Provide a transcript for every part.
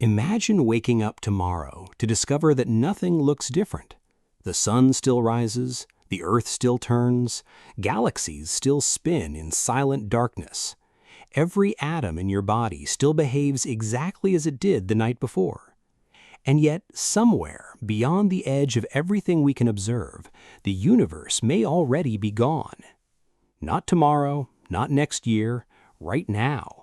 Imagine waking up tomorrow to discover that nothing looks different. The sun still rises, the earth still turns, galaxies still spin in silent darkness. Every atom in your body still behaves exactly as it did the night before. And yet, somewhere beyond the edge of everything we can observe, the universe may already be gone. Not tomorrow, not next year, right now.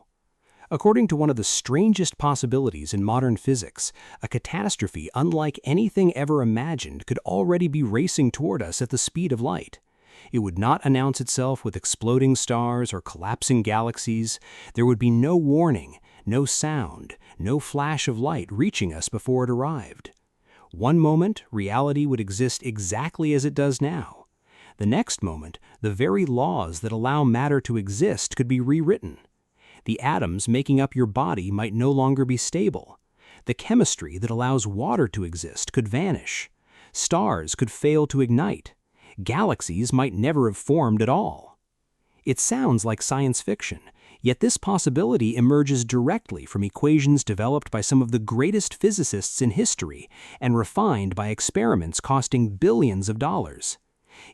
According to one of the strangest possibilities in modern physics, a catastrophe unlike anything ever imagined could already be racing toward us at the speed of light. It would not announce itself with exploding stars or collapsing galaxies. There would be no warning, no sound, no flash of light reaching us before it arrived. One moment, reality would exist exactly as it does now. The next moment, the very laws that allow matter to exist could be rewritten. The atoms making up your body might no longer be stable. The chemistry that allows water to exist could vanish. Stars could fail to ignite. Galaxies might never have formed at all. It sounds like science fiction, yet this possibility emerges directly from equations developed by some of the greatest physicists in history and refined by experiments costing billions of dollars.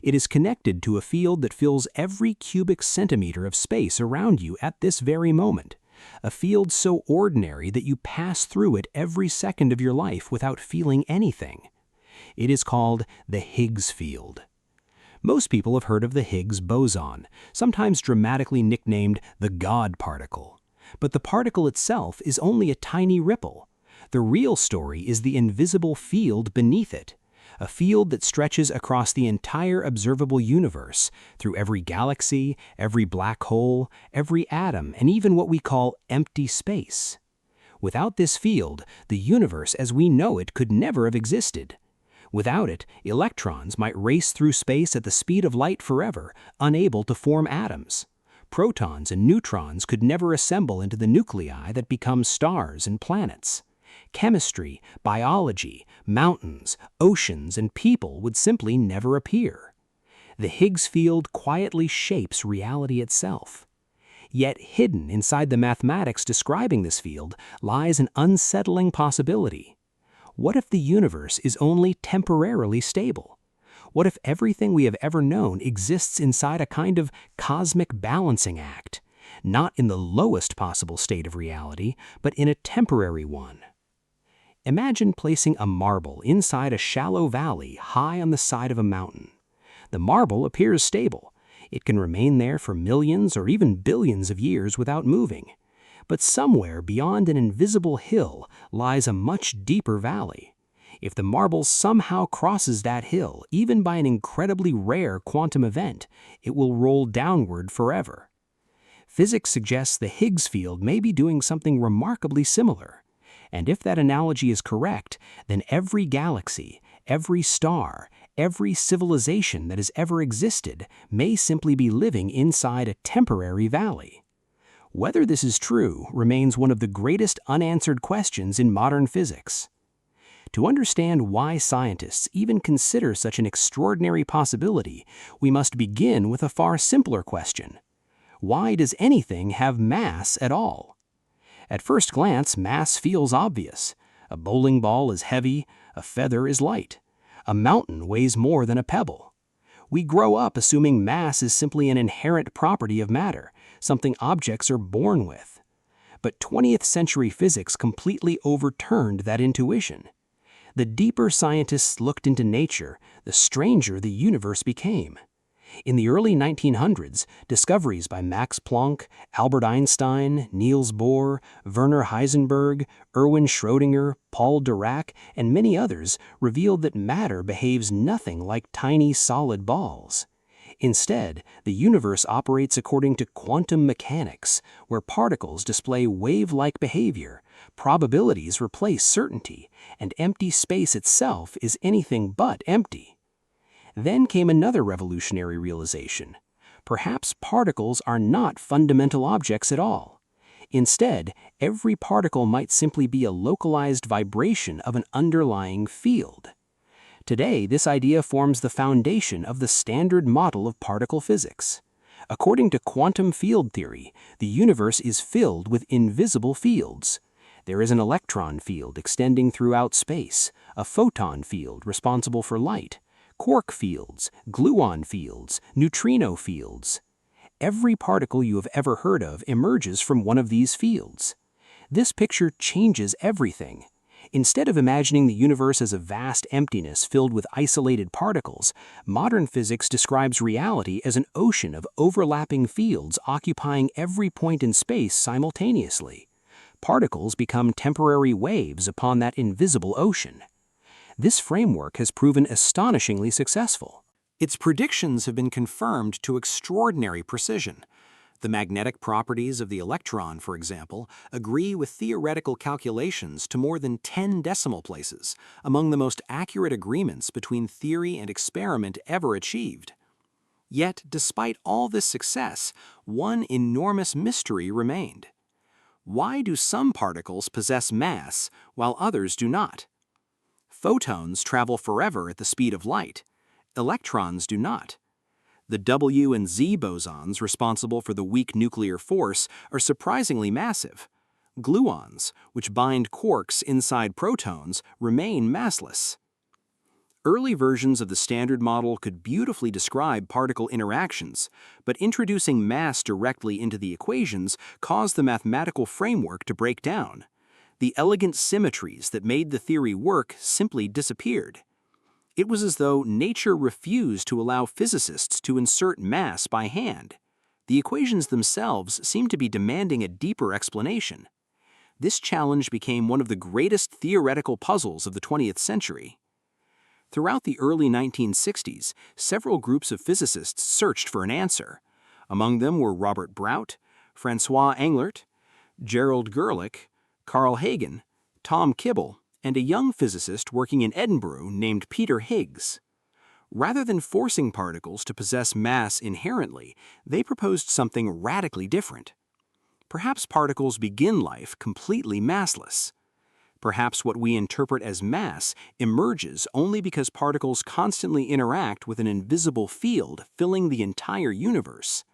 It is connected to a field that fills every cubic centimeter of space around you at this very moment, a field so ordinary that you pass through it every second of your life without feeling anything. It is called the Higgs field. Most people have heard of the Higgs boson, sometimes dramatically nicknamed the God particle. But the particle itself is only a tiny ripple. The real story is the invisible field beneath it. A field that stretches across the entire observable universe, through every galaxy, every black hole, every atom, and even what we call empty space. Without this field, the universe as we know it could never have existed. Without it, electrons might race through space at the speed of light forever, unable to form atoms. Protons and neutrons could never assemble into the nuclei that become stars and planets. Chemistry, biology, mountains, oceans, and people would simply never appear. The Higgs field quietly shapes reality itself. Yet hidden inside the mathematics describing this field lies an unsettling possibility. What if the universe is only temporarily stable? What if everything we have ever known exists inside a kind of cosmic balancing act, not in the lowest possible state of reality, but in a temporary one? Imagine placing a marble inside a shallow valley high on the side of a mountain. The marble appears stable. It can remain there for millions or even billions of years without moving. But somewhere beyond an invisible hill lies a much deeper valley. If the marble somehow crosses that hill, even by an incredibly rare quantum event, it will roll downward forever. Physics suggests the Higgs field may be doing something remarkably similar. And if that analogy is correct, then every galaxy, every star, every civilization that has ever existed may simply be living inside a temporary valley. Whether this is true remains one of the greatest unanswered questions in modern physics. To understand why scientists even consider such an extraordinary possibility, we must begin with a far simpler question. Why does anything have mass at all? At first glance, mass feels obvious. A bowling ball is heavy, a feather is light. A mountain weighs more than a pebble. We grow up assuming mass is simply an inherent property of matter, something objects are born with. But 20th century physics completely overturned that intuition. The deeper scientists looked into nature, the stranger the universe became. In the early 1900s, discoveries by Max Planck, Albert Einstein, Niels Bohr, Werner Heisenberg, Erwin Schrödinger, Paul Dirac, and many others revealed that matter behaves nothing like tiny solid balls. Instead, the universe operates according to quantum mechanics, where particles display wave-like behavior, probabilities replace certainty, and empty space itself is anything but empty. Then came another revolutionary realization. Perhaps particles are not fundamental objects at all. Instead, every particle might simply be a localized vibration of an underlying field. Today, this idea forms the foundation of the standard model of particle physics. According to quantum field theory, the universe is filled with invisible fields. There is an electron field extending throughout space, a photon field responsible for light, quark fields, gluon fields, neutrino fields. Every particle you have ever heard of emerges from one of these fields. This picture changes everything. Instead of imagining the universe as a vast emptiness filled with isolated particles, modern physics describes reality as an ocean of overlapping fields occupying every point in space simultaneously. Particles become temporary waves upon that invisible ocean. This framework has proven astonishingly successful. Its predictions have been confirmed to extraordinary precision. The magnetic properties of the electron, for example, agree with theoretical calculations to more than 10 decimal places, among the most accurate agreements between theory and experiment ever achieved. Yet, despite all this success, one enormous mystery remained. Why do some particles possess mass while others do not? Photons travel forever at the speed of light. Electrons do not. The W and Z bosons responsible for the weak nuclear force are surprisingly massive. Gluons, which bind quarks inside protons, remain massless. Early versions of the Standard Model could beautifully describe particle interactions, but introducing mass directly into the equations caused the mathematical framework to break down. The elegant symmetries that made the theory work simply disappeared. It was as though nature refused to allow physicists to insert mass by hand. The equations themselves seemed to be demanding a deeper explanation. This challenge became one of the greatest theoretical puzzles of the 20th century. Throughout the early 1960s, several groups of physicists searched for an answer. Among them were Robert Brout, François Englert, Gerald Gerlich, Carl Hagen, Tom Kibble, and a young physicist working in Edinburgh named Peter Higgs. Rather than forcing particles to possess mass inherently, they proposed something radically different. Perhaps particles begin life completely massless. Perhaps what we interpret as mass emerges only because particles constantly interact with an invisible field filling the entire universe.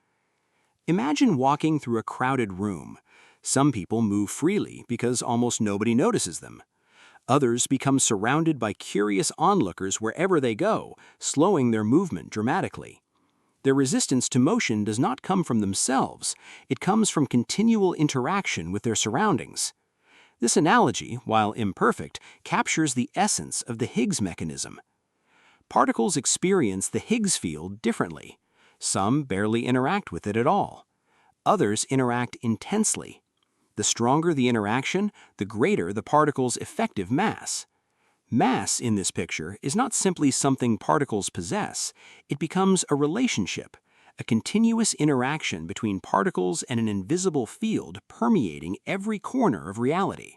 Imagine walking through a crowded room. Some people move freely because almost nobody notices them. Others become surrounded by curious onlookers wherever they go, slowing their movement dramatically. Their resistance to motion does not come from themselves, it comes from continual interaction with their surroundings. This analogy, while imperfect, captures the essence of the Higgs mechanism. Particles experience the Higgs field differently. Some barely interact with it at all. Others interact intensely. The stronger the interaction, the greater the particle's effective mass. Mass, in this picture, is not simply something particles possess. It becomes a relationship, a continuous interaction between particles and an invisible field permeating every corner of reality.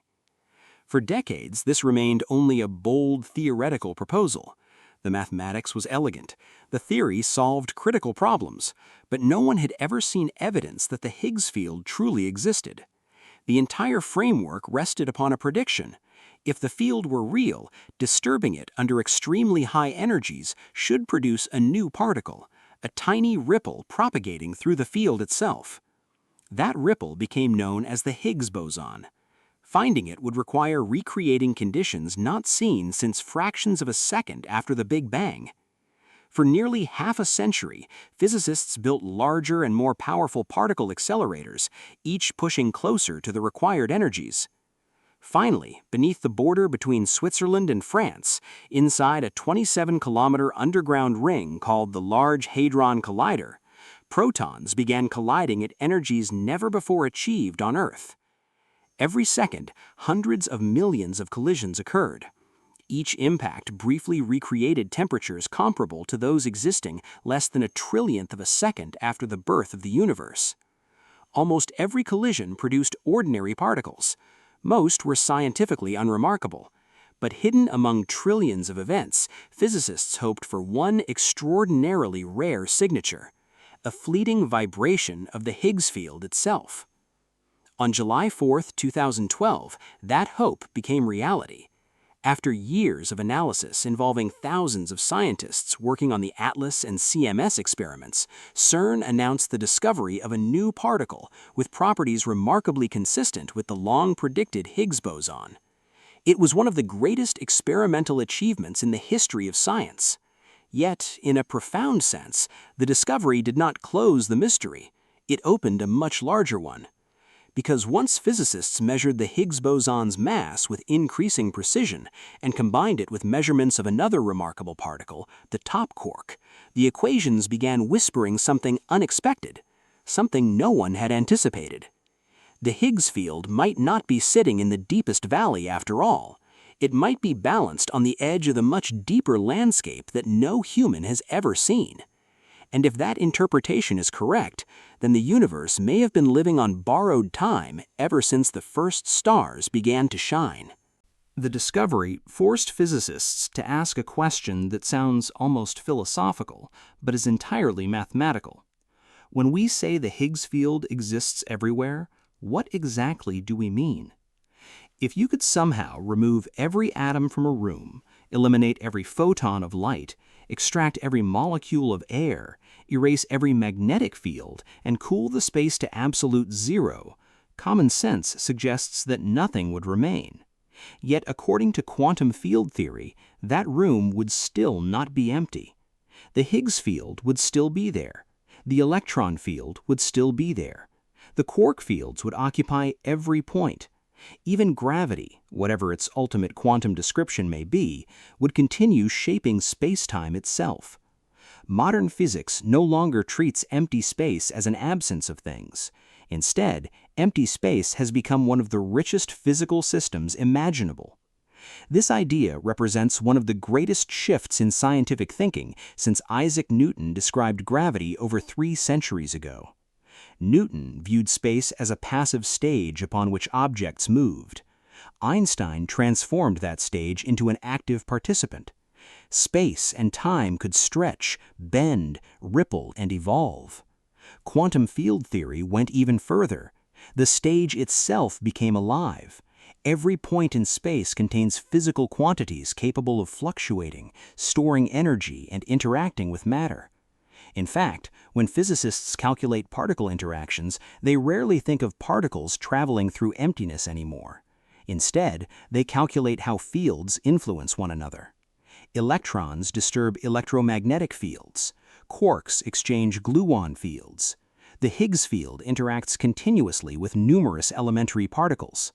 For decades, this remained only a bold theoretical proposal. The mathematics was elegant. The theory solved critical problems, but no one had ever seen evidence that the Higgs field truly existed. The entire framework rested upon a prediction. If the field were real, disturbing it under extremely high energies should produce a new particle, a tiny ripple propagating through the field itself. That ripple became known as the Higgs boson. Finding it would require recreating conditions not seen since fractions of a second after the Big Bang. For nearly half a century, physicists built larger and more powerful particle accelerators, each pushing closer to the required energies. Finally, beneath the border between Switzerland and France, inside a 27-kilometer underground ring called the Large Hadron Collider, protons began colliding at energies never before achieved on Earth. Every second, hundreds of millions of collisions occurred. Each impact briefly recreated temperatures comparable to those existing less than a trillionth of a second after the birth of the universe. Almost every collision produced ordinary particles. Most were scientifically unremarkable. But hidden among trillions of events, physicists hoped for one extraordinarily rare signature, a fleeting vibration of the Higgs field itself. On July 4, 2012, that hope became reality. After years of analysis involving thousands of scientists working on the ATLAS and CMS experiments, CERN announced the discovery of a new particle with properties remarkably consistent with the long-predicted Higgs boson. It was one of the greatest experimental achievements in the history of science. Yet, in a profound sense, the discovery did not close the mystery. It opened a much larger one. Because once physicists measured the Higgs boson's mass with increasing precision and combined it with measurements of another remarkable particle, the top quark, the equations began whispering something unexpected, something no one had anticipated. The Higgs field might not be sitting in the deepest valley after all. It might be balanced on the edge of the much deeper landscape that no human has ever seen. And if that interpretation is correct, then the universe may have been living on borrowed time ever since the first stars began to shine. The discovery forced physicists to ask a question that sounds almost philosophical, but is entirely mathematical. When we say the Higgs field exists everywhere, what exactly do we mean? If you could somehow remove every atom from a room, eliminate every photon of light, extract every molecule of air, erase every magnetic field, and cool the space to absolute zero, common sense suggests that nothing would remain. Yet according to quantum field theory, that room would still not be empty. The Higgs field would still be there. The electron field would still be there. The quark fields would occupy every point. Even gravity, whatever its ultimate quantum description may be, would continue shaping space-time itself. Modern physics no longer treats empty space as an absence of things. Instead, empty space has become one of the richest physical systems imaginable. This idea represents one of the greatest shifts in scientific thinking since Isaac Newton described gravity over 3 centuries ago. Newton viewed space as a passive stage upon which objects moved. Einstein transformed that stage into an active participant. Space and time could stretch, bend, ripple, and evolve. Quantum field theory went even further. The stage itself became alive. Every point in space contains physical quantities capable of fluctuating, storing energy, and interacting with matter. In fact, when physicists calculate particle interactions, they rarely think of particles traveling through emptiness anymore. Instead, they calculate how fields influence one another. Electrons disturb electromagnetic fields. Quarks exchange gluon fields. The Higgs field interacts continuously with numerous elementary particles.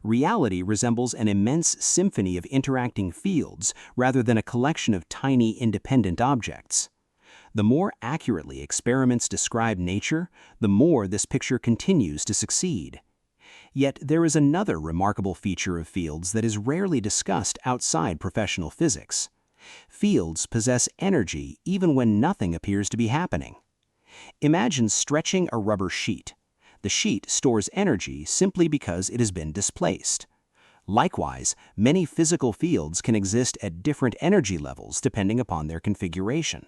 Reality resembles an immense symphony of interacting fields rather than a collection of tiny independent objects. The more accurately experiments describe nature, the more this picture continues to succeed. Yet there is another remarkable feature of fields that is rarely discussed outside professional physics. Fields possess energy even when nothing appears to be happening. Imagine stretching a rubber sheet. The sheet stores energy simply because it has been displaced. Likewise, many physical fields can exist at different energy levels depending upon their configuration.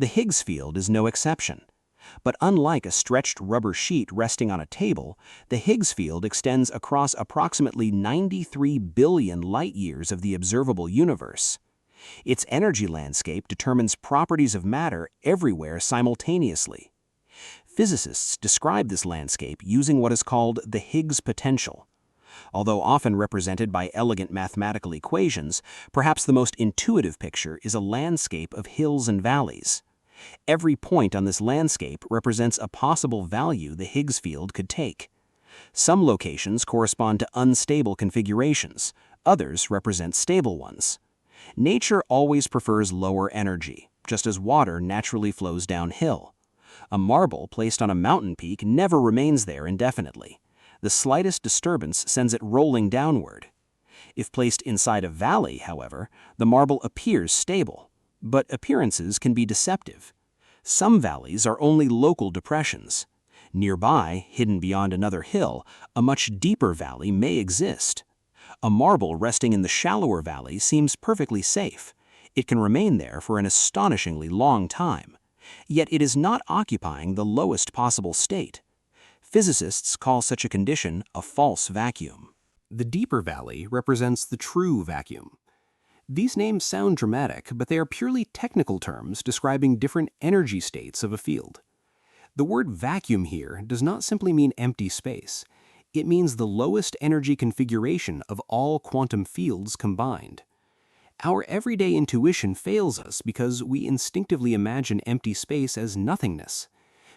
The Higgs field is no exception. But unlike a stretched rubber sheet resting on a table, the Higgs field extends across approximately 93 billion light-years of the observable universe. Its energy landscape determines properties of matter everywhere simultaneously. Physicists describe this landscape using what is called the Higgs potential. Although often represented by elegant mathematical equations, perhaps the most intuitive picture is a landscape of hills and valleys. Every point on this landscape represents a possible value the Higgs field could take. Some locations correspond to unstable configurations, others represent stable ones. Nature always prefers lower energy, just as water naturally flows downhill. A marble placed on a mountain peak never remains there indefinitely. The slightest disturbance sends it rolling downward. If placed inside a valley, however, the marble appears stable. But appearances can be deceptive. Some valleys are only local depressions. Nearby, hidden beyond another hill, a much deeper valley may exist. A marble resting in the shallower valley seems perfectly safe. It can remain there for an astonishingly long time. Yet it is not occupying the lowest possible state. Physicists call such a condition a false vacuum. The deeper valley represents the true vacuum. These names sound dramatic, but they are purely technical terms describing different energy states of a field. The word vacuum here does not simply mean empty space. It means the lowest energy configuration of all quantum fields combined. Our everyday intuition fails us because we instinctively imagine empty space as nothingness.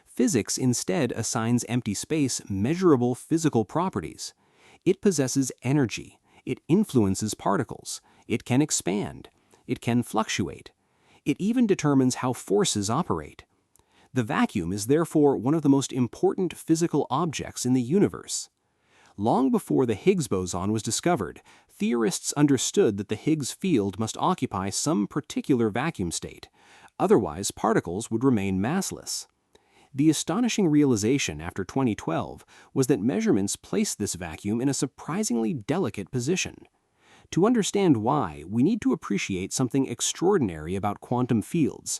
Physics instead assigns empty space measurable physical properties. It possesses energy. It influences particles. It can expand. It can fluctuate. It even determines how forces operate. The vacuum is therefore one of the most important physical objects in the universe. Long before the Higgs boson was discovered, theorists understood that the Higgs field must occupy some particular vacuum state. Otherwise, particles would remain massless. The astonishing realization after 2012 was that measurements placed this vacuum in a surprisingly delicate position. To understand why, we need to appreciate something extraordinary about quantum fields.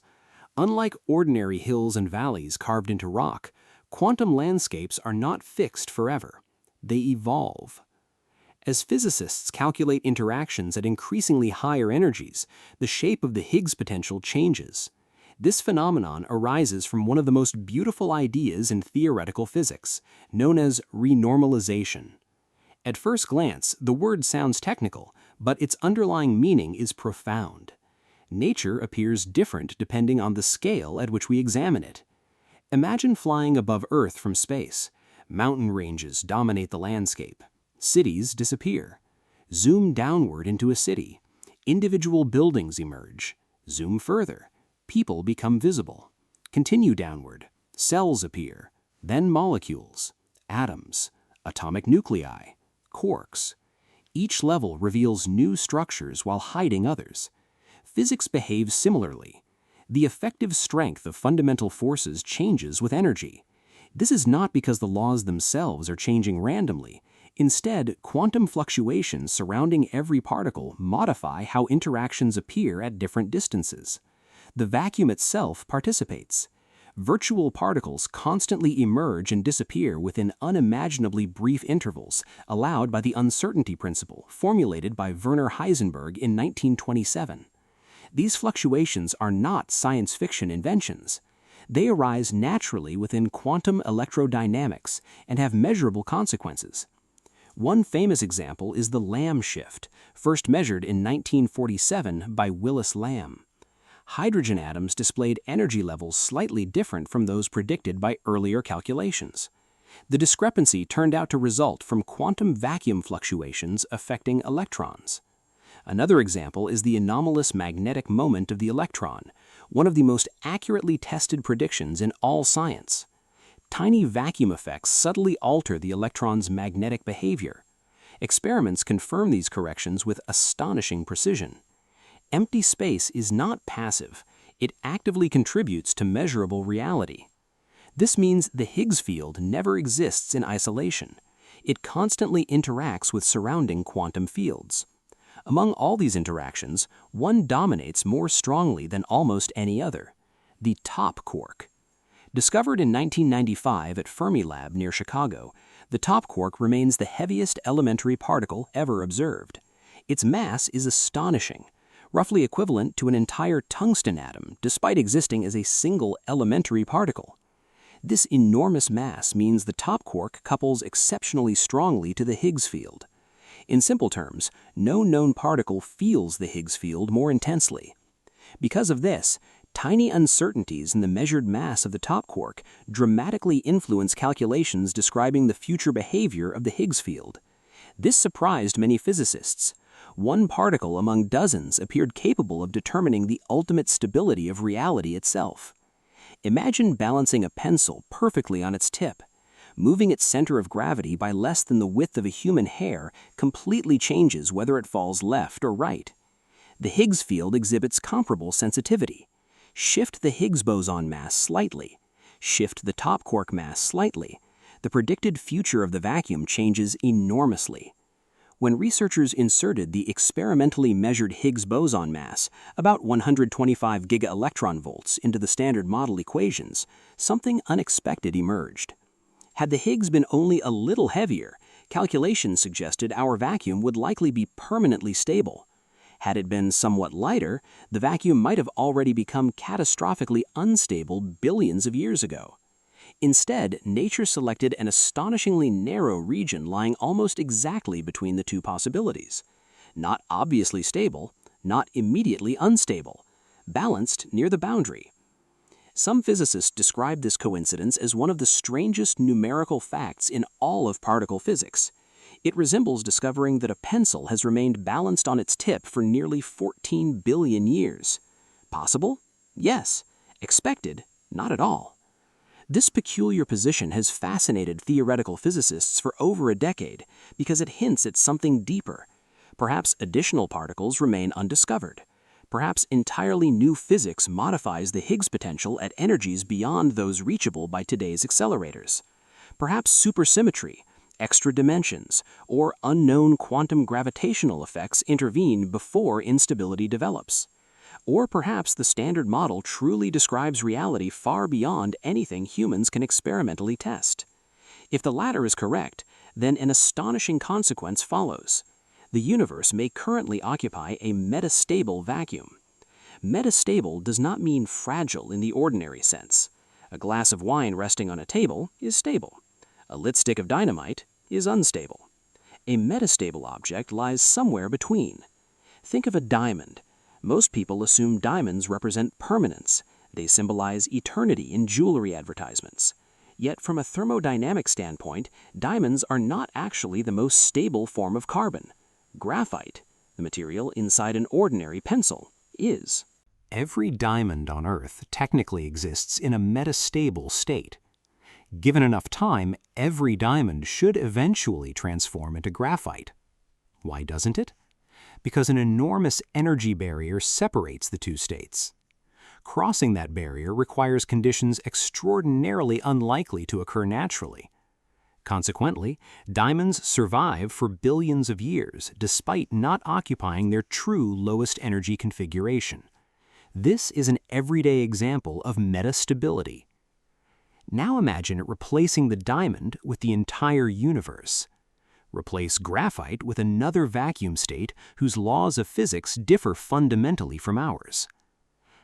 Unlike ordinary hills and valleys carved into rock, quantum landscapes are not fixed forever. They evolve. As physicists calculate interactions at increasingly higher energies, the shape of the Higgs potential changes. This phenomenon arises from one of the most beautiful ideas in theoretical physics, known as renormalization. At first glance, the word sounds technical, but its underlying meaning is profound. Nature appears different depending on the scale at which we examine it. Imagine flying above Earth from space. Mountain ranges dominate the landscape. Cities disappear. Zoom downward into a city. Individual buildings emerge. Zoom further. People become visible. Continue downward. Cells appear. Then molecules. Atoms. Atomic nuclei. Quarks. Each level reveals new structures while hiding others. Physics behaves similarly. The effective strength of fundamental forces changes with energy. This is not because the laws themselves are changing randomly. Instead, quantum fluctuations surrounding every particle modify how interactions appear at different distances. The vacuum itself participates. Virtual particles constantly emerge and disappear within unimaginably brief intervals, allowed by the uncertainty principle formulated by Werner Heisenberg in 1927. These fluctuations are not science fiction inventions. They arise naturally within quantum electrodynamics and have measurable consequences. One famous example is the Lamb shift, first measured in 1947 by Willis Lamb. Hydrogen atoms displayed energy levels slightly different from those predicted by earlier calculations. The discrepancy turned out to result from quantum vacuum fluctuations affecting electrons. Another example is the anomalous magnetic moment of the electron, one of the most accurately tested predictions in all science. Tiny vacuum effects subtly alter the electron's magnetic behavior. Experiments confirm these corrections with astonishing precision. Empty space is not passive. It actively contributes to measurable reality. This means the Higgs field never exists in isolation. It constantly interacts with surrounding quantum fields. Among all these interactions, one dominates more strongly than almost any other: the top quark. Discovered in 1995 at Fermilab near Chicago, the top quark remains the heaviest elementary particle ever observed. Its mass is astonishing, roughly equivalent to an entire tungsten atom, despite existing as a single elementary particle. This enormous mass means the top quark couples exceptionally strongly to the Higgs field. In simple terms, no known particle feels the Higgs field more intensely. Because of this, tiny uncertainties in the measured mass of the top quark dramatically influence calculations describing the future behavior of the Higgs field. This surprised many physicists. One particle among dozens appeared capable of determining the ultimate stability of reality itself. Imagine balancing a pencil perfectly on its tip. Moving its center of gravity by less than the width of a human hair completely changes whether it falls left or right. The Higgs field exhibits comparable sensitivity. Shift the Higgs boson mass slightly. Shift the top quark mass slightly. The predicted future of the vacuum changes enormously. When researchers inserted the experimentally measured Higgs boson mass, about 125 gigaelectronvolts, into the Standard Model equations, something unexpected emerged. Had the Higgs been only a little heavier, Calculations suggested our vacuum would likely be permanently stable. Had it been somewhat lighter, the vacuum might have already become catastrophically unstable billions of years ago. Instead, nature selected an astonishingly narrow region lying almost exactly between the two possibilities. Not obviously stable, not immediately unstable, balanced near the boundary. Some physicists describe this coincidence as one of the strangest numerical facts in all of particle physics. It resembles discovering that a pencil has remained balanced on its tip for nearly 14 billion years. Possible? Yes. Expected? Not at all. This peculiar position has fascinated theoretical physicists for over a decade because it hints at something deeper. Perhaps additional particles remain undiscovered. Perhaps entirely new physics modifies the Higgs potential at energies beyond those reachable by today's accelerators. Perhaps supersymmetry, extra dimensions, or unknown quantum gravitational effects intervene before instability develops. Or perhaps the standard model truly describes reality far beyond anything humans can experimentally test. If the latter is correct, then an astonishing consequence follows. The universe may currently occupy a metastable vacuum. Metastable does not mean fragile in the ordinary sense. A glass of wine resting on a table is stable. A lit stick of dynamite is unstable. A metastable object lies somewhere between. Think of a diamond. Most people assume diamonds represent permanence. They symbolize eternity in jewelry advertisements. Yet from a thermodynamic standpoint, diamonds are not actually the most stable form of carbon. Graphite, the material inside an ordinary pencil, is. Every diamond on Earth technically exists in a metastable state. Given enough time, every diamond should eventually transform into graphite. Why doesn't it? Because an enormous energy barrier separates the two states. Crossing that barrier requires conditions extraordinarily unlikely to occur naturally. Consequently, diamonds survive for billions of years despite not occupying their true lowest energy configuration. This is an everyday example of metastability. Now imagine replacing the diamond with the entire universe. Replace graphite with another vacuum state whose laws of physics differ fundamentally from ours.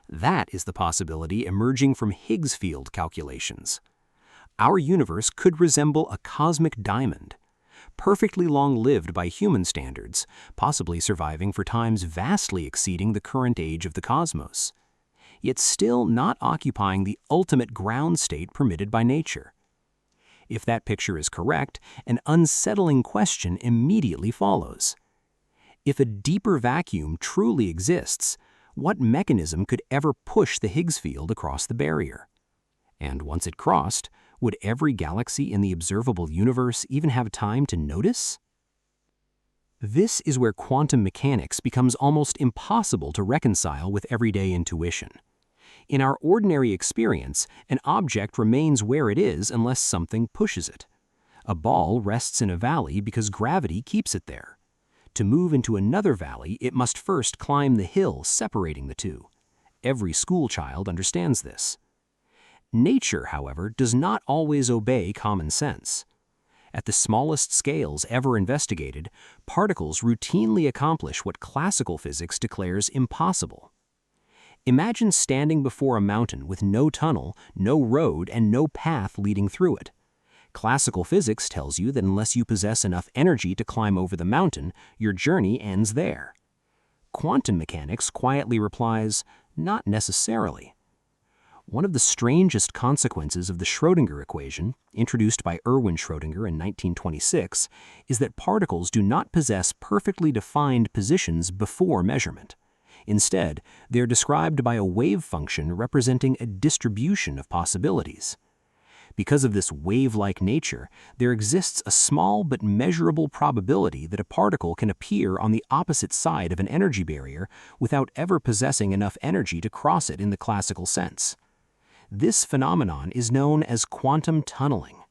That is the possibility emerging from Higgs field calculations. Our universe could resemble a cosmic diamond, perfectly long-lived by human standards, possibly surviving for times vastly exceeding the current age of the cosmos, yet still not occupying the ultimate ground state permitted by nature. If that picture is correct, an unsettling question immediately follows. If a deeper vacuum truly exists, what mechanism could ever push the Higgs field across the barrier? And once it crossed, would every galaxy in the observable universe even have time to notice? This is where quantum mechanics becomes almost impossible to reconcile with everyday intuition. In our ordinary experience, an object remains where it is unless something pushes it. A ball rests in a valley because gravity keeps it there. To move into another valley, it must first climb the hill separating the two. Every school child understands this. Nature, however, does not always obey common sense. At the smallest scales ever investigated, particles routinely accomplish what classical physics declares impossible. Imagine standing before a mountain with no tunnel, no road, and no path leading through it. Classical physics tells you that unless you possess enough energy to climb over the mountain, your journey ends there. Quantum mechanics quietly replies, not necessarily. One of the strangest consequences of the Schrödinger equation, introduced by Erwin Schrödinger in 1926, is that particles do not possess perfectly defined positions before measurement. Instead, they are described by a wave function representing a distribution of possibilities. Because of this wave-like nature, there exists a small but measurable probability that a particle can appear on the opposite side of an energy barrier without ever possessing enough energy to cross it in the classical sense. This phenomenon is known as quantum tunneling.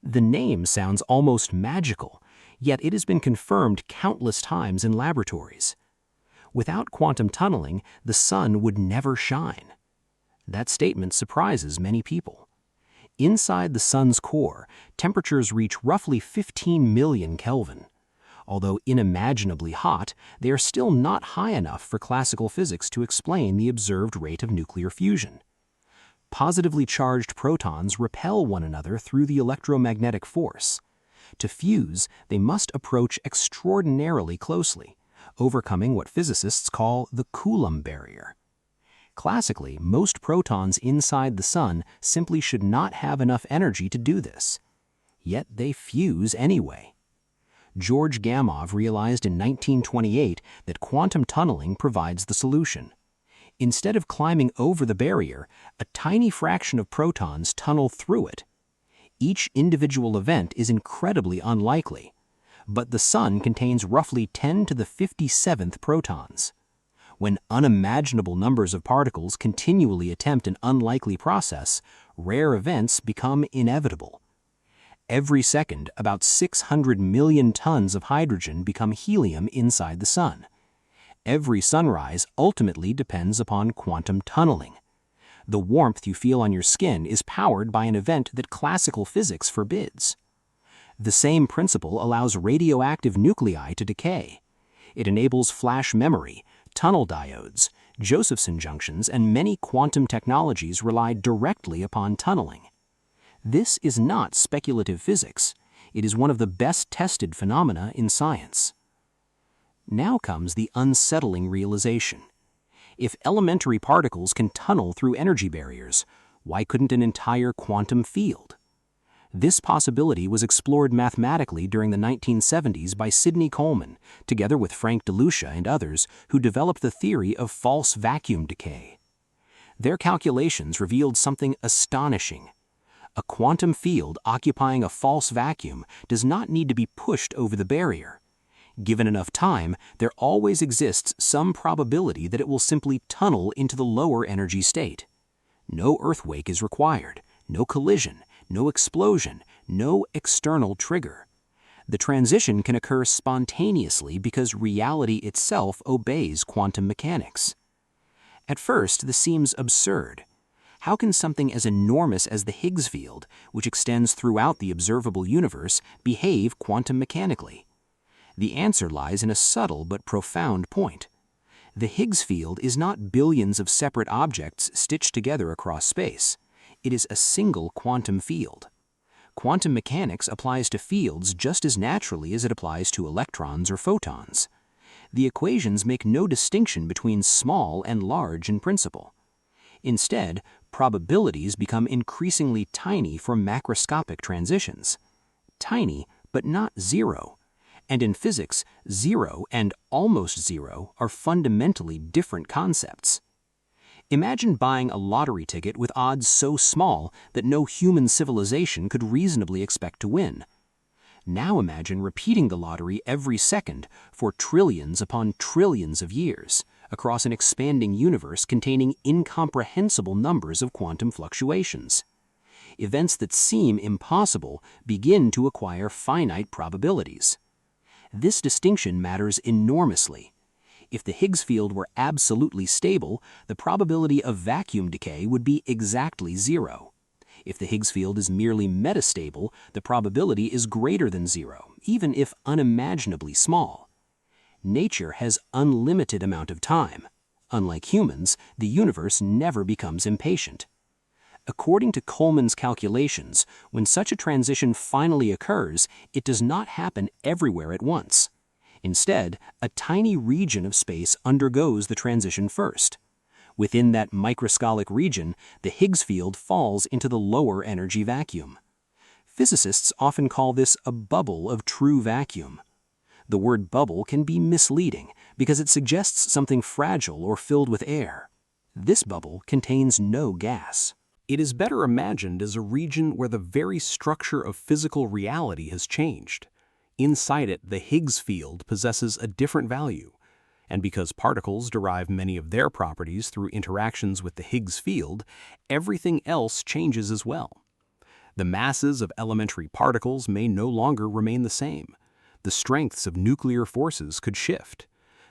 The name sounds almost magical, yet it has been confirmed countless times in laboratories. Without quantum tunneling, the sun would never shine. That statement surprises many people. Inside the Sun's core, temperatures reach roughly 15 million Kelvin. Although unimaginably hot, they are still not high enough for classical physics to explain the observed rate of nuclear fusion. Positively charged protons repel one another through the electromagnetic force. To fuse, they must approach extraordinarily closely, overcoming what physicists call the Coulomb barrier. Classically, most protons inside the Sun simply should not have enough energy to do this. Yet they fuse anyway. George Gamow realized in 1928 that quantum tunneling provides the solution. Instead of climbing over the barrier, a tiny fraction of protons tunnel through it. Each individual event is incredibly unlikely, but the Sun contains roughly 10 to the 57th protons. When unimaginable numbers of particles continually attempt an unlikely process, rare events become inevitable. Every second, about 600 million tons of hydrogen become helium inside the Sun. Every sunrise ultimately depends upon quantum tunneling. The warmth you feel on your skin is powered by an event that classical physics forbids. The same principle allows radioactive nuclei to decay. It enables flash memory, tunnel diodes, Josephson junctions, and many quantum technologies rely directly upon tunneling. This is not speculative physics. It is one of the best tested phenomena in science. Now comes the unsettling realization. If elementary particles can tunnel through energy barriers, why couldn't an entire quantum field? This possibility was explored mathematically during the 1970s by Sidney Coleman, together with Frank DeLucia and others who developed the theory of false vacuum decay. Their calculations revealed something astonishing. A quantum field occupying a false vacuum does not need to be pushed over the barrier. Given enough time, there always exists some probability that it will simply tunnel into the lower energy state. No earthquake is required, no collision, no explosion, no external trigger. The transition can occur spontaneously because reality itself obeys quantum mechanics. At first, this seems absurd. How can something as enormous as the Higgs field, which extends throughout the observable universe, behave quantum mechanically? The answer lies in a subtle but profound point. The Higgs field is not billions of separate objects stitched together across space. It is a single quantum field. Quantum mechanics applies to fields just as naturally as it applies to electrons or photons. The equations make no distinction between small and large in principle. Instead, probabilities become increasingly tiny for macroscopic transitions. Tiny, but not zero. And in physics, zero and almost zero are fundamentally different concepts. Imagine buying a lottery ticket with odds so small that no human civilization could reasonably expect to win. Now imagine repeating the lottery every second for trillions upon trillions of years, across an expanding universe containing incomprehensible numbers of quantum fluctuations. Events that seem impossible begin to acquire finite probabilities. This distinction matters enormously. If the Higgs field were absolutely stable, the probability of vacuum decay would be exactly zero. If the Higgs field is merely metastable, the probability is greater than zero, even if unimaginably small. Nature has unlimited amount of time. Unlike humans, the universe never becomes impatient. According to Coleman's calculations, when such a transition finally occurs, it does not happen everywhere at once. Instead, a tiny region of space undergoes the transition first. Within that microscopic region, the Higgs field falls into the lower energy vacuum. Physicists often call this a bubble of true vacuum. The word bubble can be misleading because it suggests something fragile or filled with air. This bubble contains no gas. It is better imagined as a region where the very structure of physical reality has changed. Inside it, the Higgs field possesses a different value, and because particles derive many of their properties through interactions with the Higgs field, everything else changes as well. The masses of elementary particles may no longer remain the same. The strengths of nuclear forces could shift.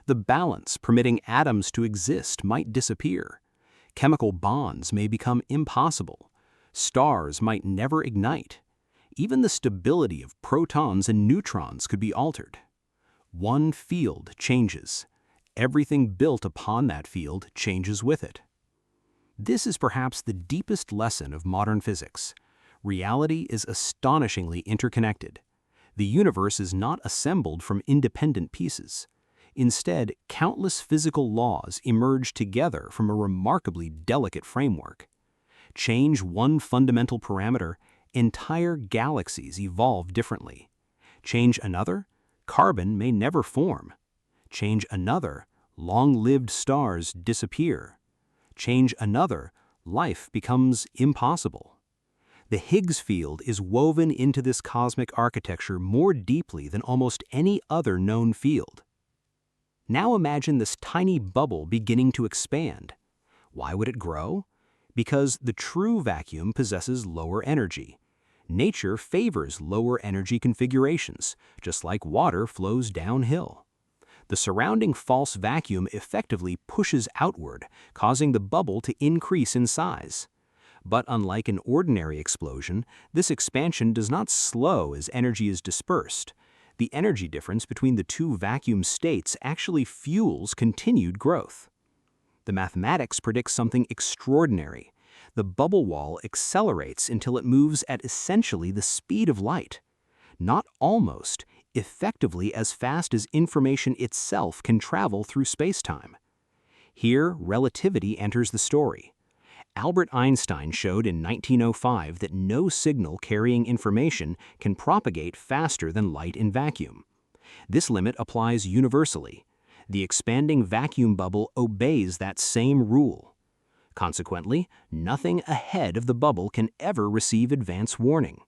The balance permitting atoms to exist might disappear. Chemical bonds may become impossible. Stars might never ignite. Even the stability of protons and neutrons could be altered. One field changes. Everything built upon that field changes with it. This is perhaps the deepest lesson of modern physics. Reality is astonishingly interconnected. The universe is not assembled from independent pieces. Instead, countless physical laws emerge together from a remarkably delicate framework. Change one fundamental parameter, entire galaxies evolve differently. Change another, carbon may never form. Change another, long-lived stars disappear. Change another, life becomes impossible. The Higgs field is woven into this cosmic architecture more deeply than almost any other known field. Now imagine this tiny bubble beginning to expand. Why would it grow? Because the true vacuum possesses lower energy. Nature favors lower energy configurations, just like water flows downhill. The surrounding false vacuum effectively pushes outward, causing the bubble to increase in size. But unlike an ordinary explosion, this expansion does not slow as energy is dispersed. The energy difference between the two vacuum states actually fuels continued growth. The mathematics predicts something extraordinary. The bubble wall accelerates until it moves at essentially the speed of light. Not almost, effectively as fast as information itself can travel through space-time. Here, relativity enters the story. Albert Einstein showed in 1905 that no signal carrying information can propagate faster than light in vacuum. This limit applies universally. The expanding vacuum bubble obeys that same rule. Consequently, nothing ahead of the bubble can ever receive advance warning.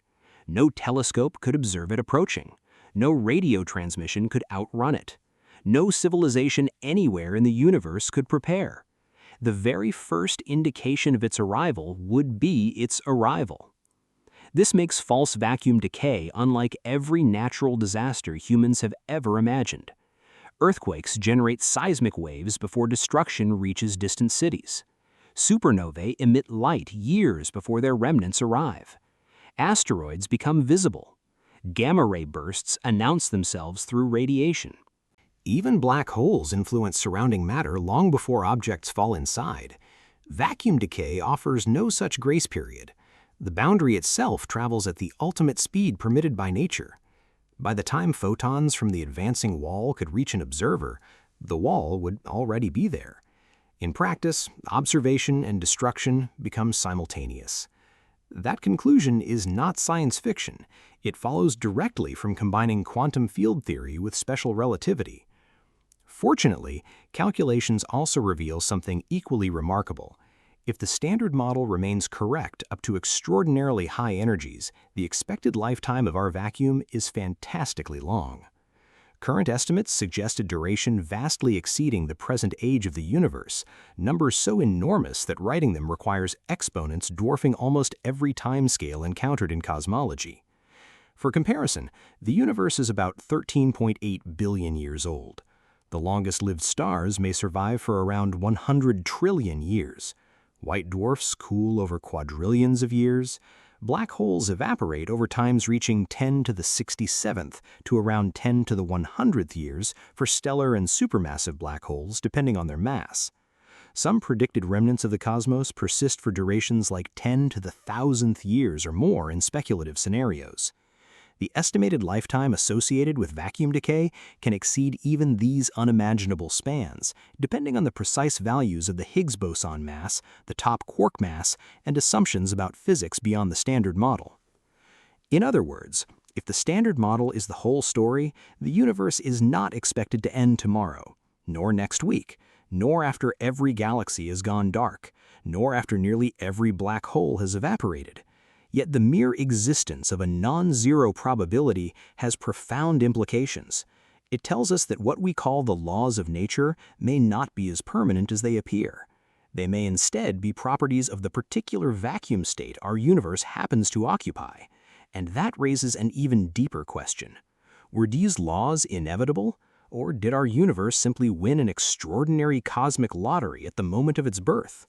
No telescope could observe it approaching. No radio transmission could outrun it. No civilization anywhere in the universe could prepare. The very first indication of its arrival would be its arrival. This makes false vacuum decay unlike every natural disaster humans have ever imagined. Earthquakes generate seismic waves before destruction reaches distant cities. Supernovae emit light years before their remnants arrive. Asteroids become visible. Gamma-ray bursts announce themselves through radiation. Even black holes influence surrounding matter long before objects fall inside. Vacuum decay offers no such grace period. The boundary itself travels at the ultimate speed permitted by nature. By the time photons from the advancing wall could reach an observer, the wall would already be there. In practice, observation and destruction become simultaneous. That conclusion is not science fiction. It follows directly from combining quantum field theory with special relativity. Fortunately, calculations also reveal something equally remarkable. If the standard model remains correct up to extraordinarily high energies, the expected lifetime of our vacuum is fantastically long. Current estimates suggest a duration vastly exceeding the present age of the universe, numbers so enormous that writing them requires exponents dwarfing almost every timescale encountered in cosmology. For comparison, the universe is about 13.8 billion years old. The longest-lived stars may survive for around 100 trillion years. White dwarfs cool over quadrillions of years. Black holes evaporate over times reaching 10 to the 67th to around 10 to the 100th years for stellar and supermassive black holes, depending on their mass. Some predicted remnants of the cosmos persist for durations like 10 to the 1000th years or more in speculative scenarios. The estimated lifetime associated with vacuum decay can exceed even these unimaginable spans, depending on the precise values of the Higgs boson mass, the top quark mass, and assumptions about physics beyond the standard model. In other words, if the standard model is the whole story, the universe is not expected to end tomorrow, nor next week, nor after every galaxy has gone dark, nor after nearly every black hole has evaporated. Yet the mere existence of a non-zero probability has profound implications. It tells us that what we call the laws of nature may not be as permanent as they appear. They may instead be properties of the particular vacuum state our universe happens to occupy. And that raises an even deeper question. Were these laws inevitable, or did our universe simply win an extraordinary cosmic lottery at the moment of its birth?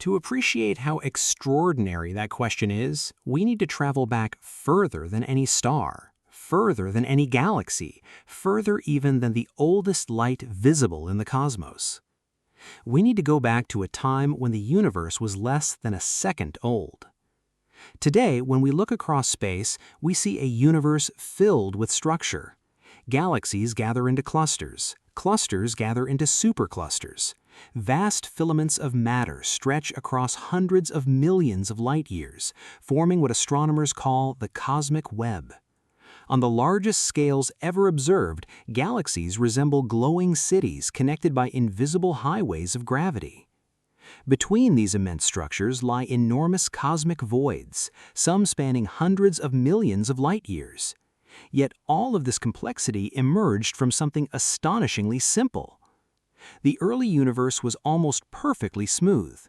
To appreciate how extraordinary that question is, we need to travel back further than any star, further than any galaxy, further even than the oldest light visible in the cosmos. We need to go back to a time when the universe was less than a second old. Today, when we look across space, we see a universe filled with structure. Galaxies gather into clusters. Clusters gather into superclusters. Vast filaments of matter stretch across hundreds of millions of light years, forming what astronomers call the cosmic web. On the largest scales ever observed, galaxies resemble glowing cities connected by invisible highways of gravity. Between these immense structures lie enormous cosmic voids, some spanning hundreds of millions of light years. Yet all of this complexity emerged from something astonishingly simple. The early universe was almost perfectly smooth.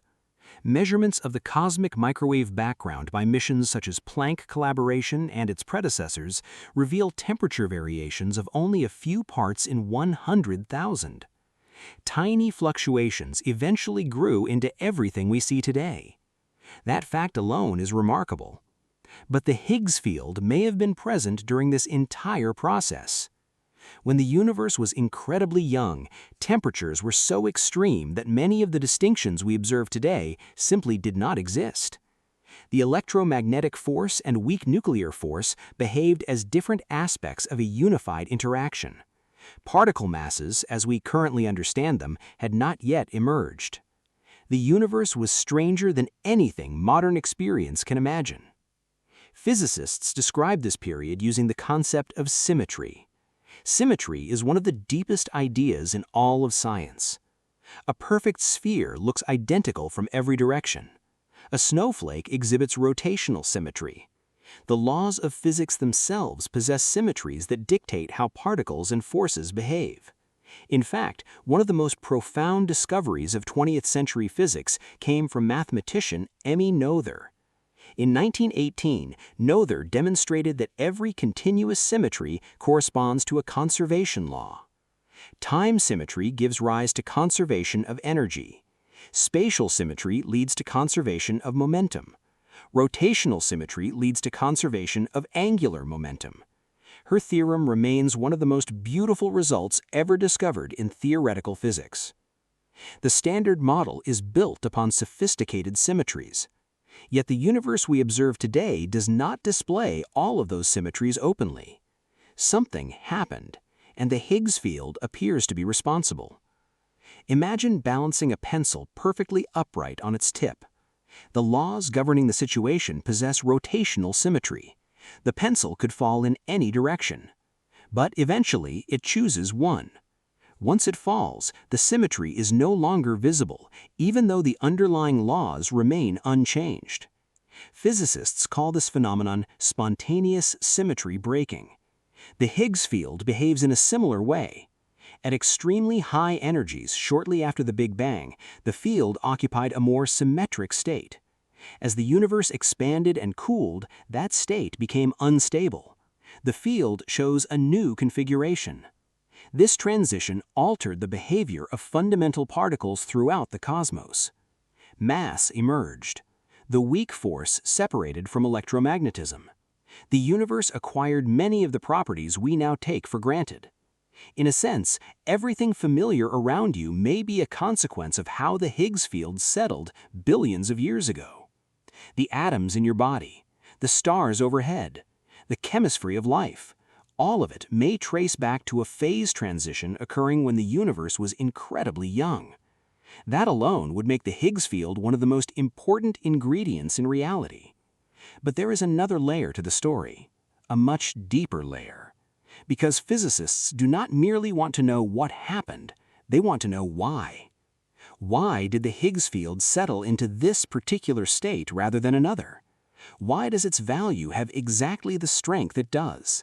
Measurements of the cosmic microwave background by missions such as Planck collaboration and its predecessors reveal temperature variations of only a few parts in 100,000. Tiny fluctuations eventually grew into everything we see today. That fact alone is remarkable. But the Higgs field may have been present during this entire process. When the universe was incredibly young, temperatures were so extreme that many of the distinctions we observe today simply did not exist. The electromagnetic force and weak nuclear force behaved as different aspects of a unified interaction. Particle masses, as we currently understand them, had not yet emerged. The universe was stranger than anything modern experience can imagine. Physicists describe this period using the concept of symmetry. Symmetry is one of the deepest ideas in all of science. A perfect sphere looks identical from every direction. A snowflake exhibits rotational symmetry. The laws of physics themselves possess symmetries that dictate how particles and forces behave. In fact, one of the most profound discoveries of 20th century physics came from mathematician Emmy Noether. In 1918, Noether demonstrated that every continuous symmetry corresponds to a conservation law. Time symmetry gives rise to conservation of energy. Spatial symmetry leads to conservation of momentum. Rotational symmetry leads to conservation of angular momentum. Her theorem remains one of the most beautiful results ever discovered in theoretical physics. The Standard Model is built upon sophisticated symmetries. Yet the universe we observe today does not display all of those symmetries openly. Something happened, and the Higgs field appears to be responsible. Imagine balancing a pencil perfectly upright on its tip. The laws governing the situation possess rotational symmetry. The pencil could fall in any direction. But eventually, it chooses one. Once it falls, the symmetry is no longer visible, even though the underlying laws remain unchanged. Physicists call this phenomenon spontaneous symmetry breaking. The Higgs field behaves in a similar way. At extremely high energies shortly after the Big Bang, the field occupied a more symmetric state. As the universe expanded and cooled, that state became unstable. The field shows a new configuration. This transition altered the behavior of fundamental particles throughout the cosmos. Mass emerged. The weak force separated from electromagnetism. The universe acquired many of the properties we now take for granted. In a sense, everything familiar around you may be a consequence of how the Higgs field settled billions of years ago. The atoms in your body, the stars overhead, the chemistry of life, all of it may trace back to a phase transition occurring when the universe was incredibly young. That alone would make the Higgs field one of the most important ingredients in reality. But there is another layer to the story, a much deeper layer. Because physicists do not merely want to know what happened, they want to know why. Why did the Higgs field settle into this particular state rather than another? Why does its value have exactly the strength it does?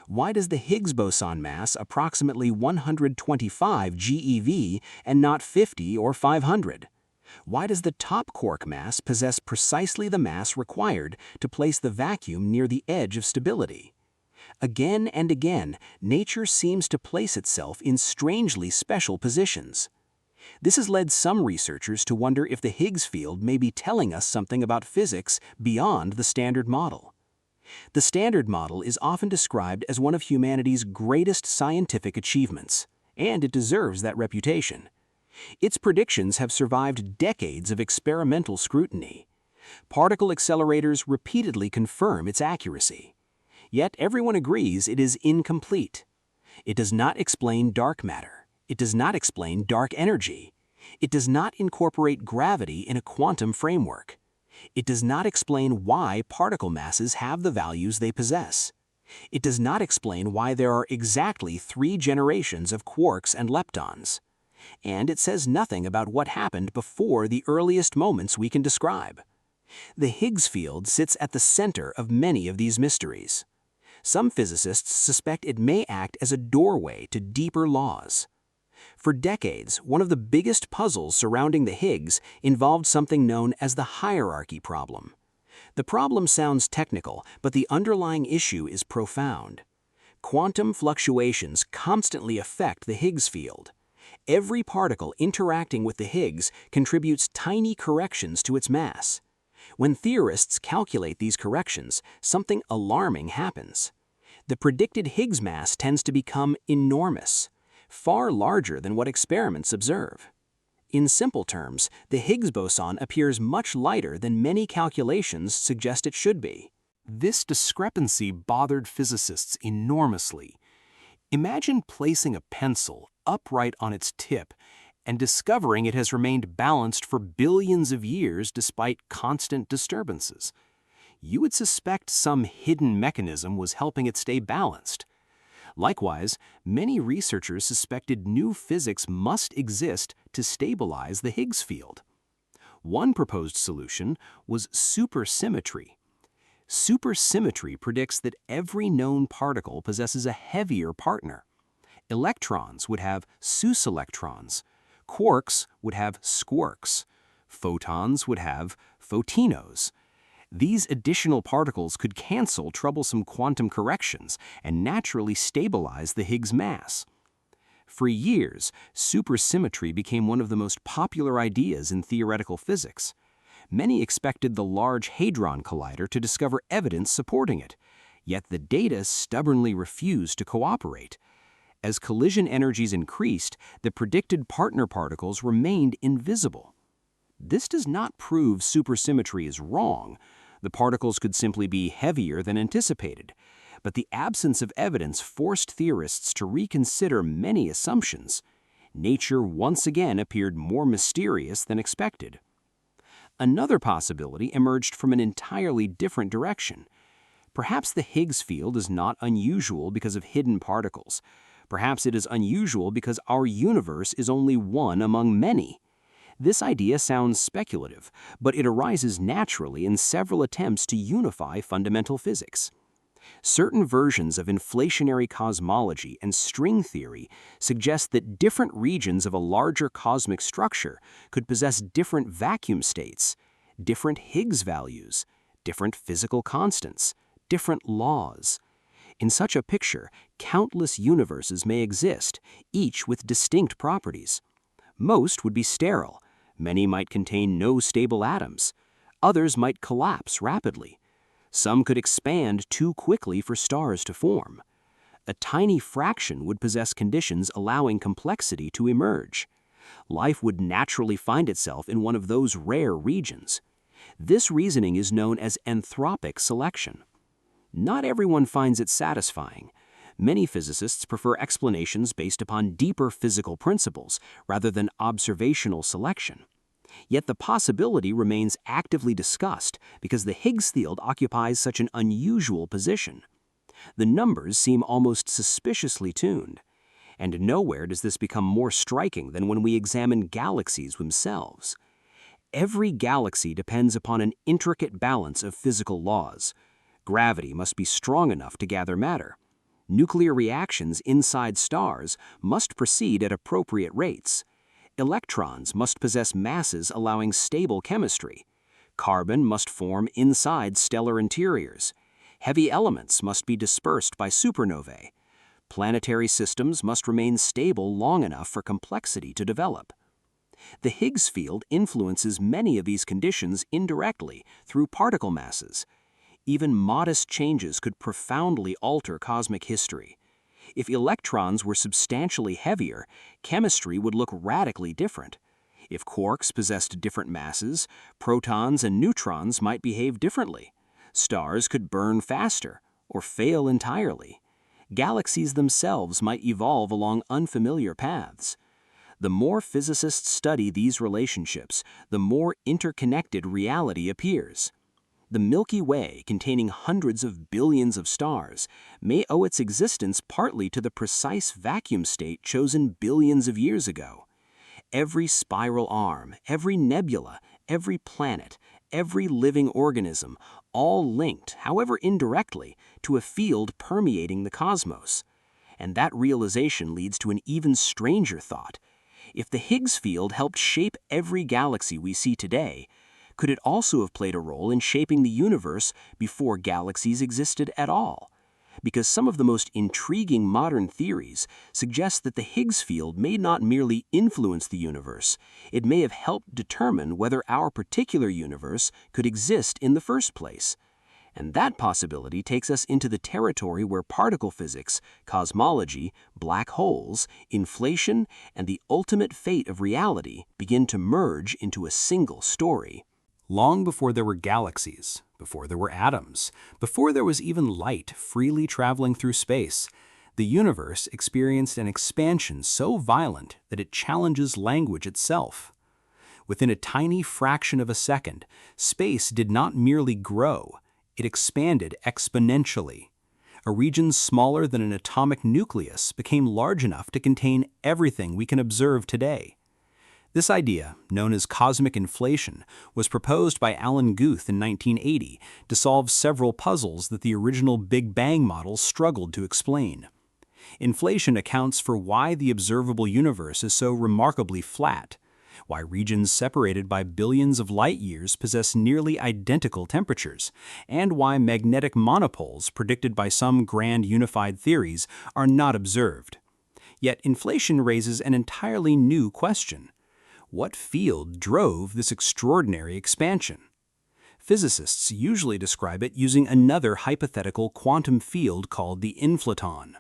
Why does the Higgs boson mass approximately 125 GeV and not 50 or 500? Why does the top quark mass possess precisely the mass required to place the vacuum near the edge of stability? Again and again, nature seems to place itself in strangely special positions. This has led some researchers to wonder if the Higgs field may be telling us something about physics beyond the Standard Model. The Standard Model is often described as one of humanity's greatest scientific achievements, and it deserves that reputation. Its predictions have survived decades of experimental scrutiny. Particle accelerators repeatedly confirm its accuracy. Yet everyone agrees it is incomplete. It does not explain dark matter. It does not explain dark energy. It does not incorporate gravity in a quantum framework. It does not explain why particle masses have the values they possess. It does not explain why there are exactly 3 generations of quarks and leptons. And it says nothing about what happened before the earliest moments we can describe. The Higgs field sits at the center of many of these mysteries. Some physicists suspect it may act as a doorway to deeper laws. For decades, one of the biggest puzzles surrounding the Higgs involved something known as the hierarchy problem. The problem sounds technical, but the underlying issue is profound. Quantum fluctuations constantly affect the Higgs field. Every particle interacting with the Higgs contributes tiny corrections to its mass. When theorists calculate these corrections, something alarming happens. The predicted Higgs mass tends to become enormous, far larger than what experiments observe. In simple terms, the Higgs boson appears much lighter than many calculations suggest it should be. This discrepancy bothered physicists enormously. Imagine placing a pencil upright on its tip and discovering it has remained balanced for billions of years despite constant disturbances. You would suspect some hidden mechanism was helping it stay balanced. Likewise, many researchers suspected new physics must exist to stabilize the Higgs field. One proposed solution was supersymmetry. Supersymmetry predicts that every known particle possesses a heavier partner. Electrons would have sus electrons, quarks would have squarks, photons would have photinos. These additional particles could cancel troublesome quantum corrections and naturally stabilize the Higgs mass. For years, supersymmetry became one of the most popular ideas in theoretical physics. Many expected the Large Hadron Collider to discover evidence supporting it, yet the data stubbornly refused to cooperate. As collision energies increased, the predicted partner particles remained invisible. This does not prove supersymmetry is wrong. The particles could simply be heavier than anticipated. But the absence of evidence forced theorists to reconsider many assumptions. Nature once again appeared more mysterious than expected. Another possibility emerged from an entirely different direction. Perhaps the Higgs field is not unusual because of hidden particles. Perhaps it is unusual because our universe is only one among many. This idea sounds speculative, but it arises naturally in several attempts to unify fundamental physics. Certain versions of inflationary cosmology and string theory suggest that different regions of a larger cosmic structure could possess different vacuum states, different Higgs values, different physical constants, different laws. In such a picture, countless universes may exist, each with distinct properties. Most would be sterile. Many might contain no stable atoms. Others might collapse rapidly. Some could expand too quickly for stars to form. A tiny fraction would possess conditions allowing complexity to emerge. Life would naturally find itself in one of those rare regions. This reasoning is known as anthropic selection. Not everyone finds it satisfying. Many physicists prefer explanations based upon deeper physical principles rather than observational selection. Yet the possibility remains actively discussed because the Higgs field occupies such an unusual position. The numbers seem almost suspiciously tuned. And nowhere does this become more striking than when we examine galaxies themselves. Every galaxy depends upon an intricate balance of physical laws. Gravity must be strong enough to gather matter. Nuclear reactions inside stars must proceed at appropriate rates. Electrons must possess masses allowing stable chemistry. Carbon must form inside stellar interiors. Heavy elements must be dispersed by supernovae. Planetary systems must remain stable long enough for complexity to develop. The Higgs field influences many of these conditions indirectly through particle masses. Even modest changes could profoundly alter cosmic history. If electrons were substantially heavier, chemistry would look radically different. If quarks possessed different masses, protons and neutrons might behave differently. Stars could burn faster or fail entirely. Galaxies themselves might evolve along unfamiliar paths. The more physicists study these relationships, the more interconnected reality appears. The Milky Way, containing hundreds of billions of stars, may owe its existence partly to the precise vacuum state chosen billions of years ago. Every spiral arm, every nebula, every planet, every living organism, all linked, however indirectly, to a field permeating the cosmos. And that realization leads to an even stranger thought. If the Higgs field helped shape every galaxy we see today, could it also have played a role in shaping the universe before galaxies existed at all? Because some of the most intriguing modern theories suggest that the Higgs field may not merely influence the universe, it may have helped determine whether our particular universe could exist in the first place. And that possibility takes us into the territory where particle physics, cosmology, black holes, inflation, and the ultimate fate of reality begin to merge into a single story. Long before there were galaxies, before there were atoms, before there was even light freely traveling through space, the universe experienced an expansion so violent that it challenges language itself. Within a tiny fraction of a second, space did not merely grow, it expanded exponentially. A region smaller than an atomic nucleus became large enough to contain everything we can observe today. This idea, known as cosmic inflation, was proposed by Alan Guth in 1980 to solve several puzzles that the original Big Bang model struggled to explain. Inflation accounts for why the observable universe is so remarkably flat, why regions separated by billions of light years possess nearly identical temperatures, and why magnetic monopoles predicted by some grand unified theories are not observed. Yet inflation raises an entirely new question. What field drove this extraordinary expansion? Physicists usually describe it using another hypothetical quantum field called the inflaton.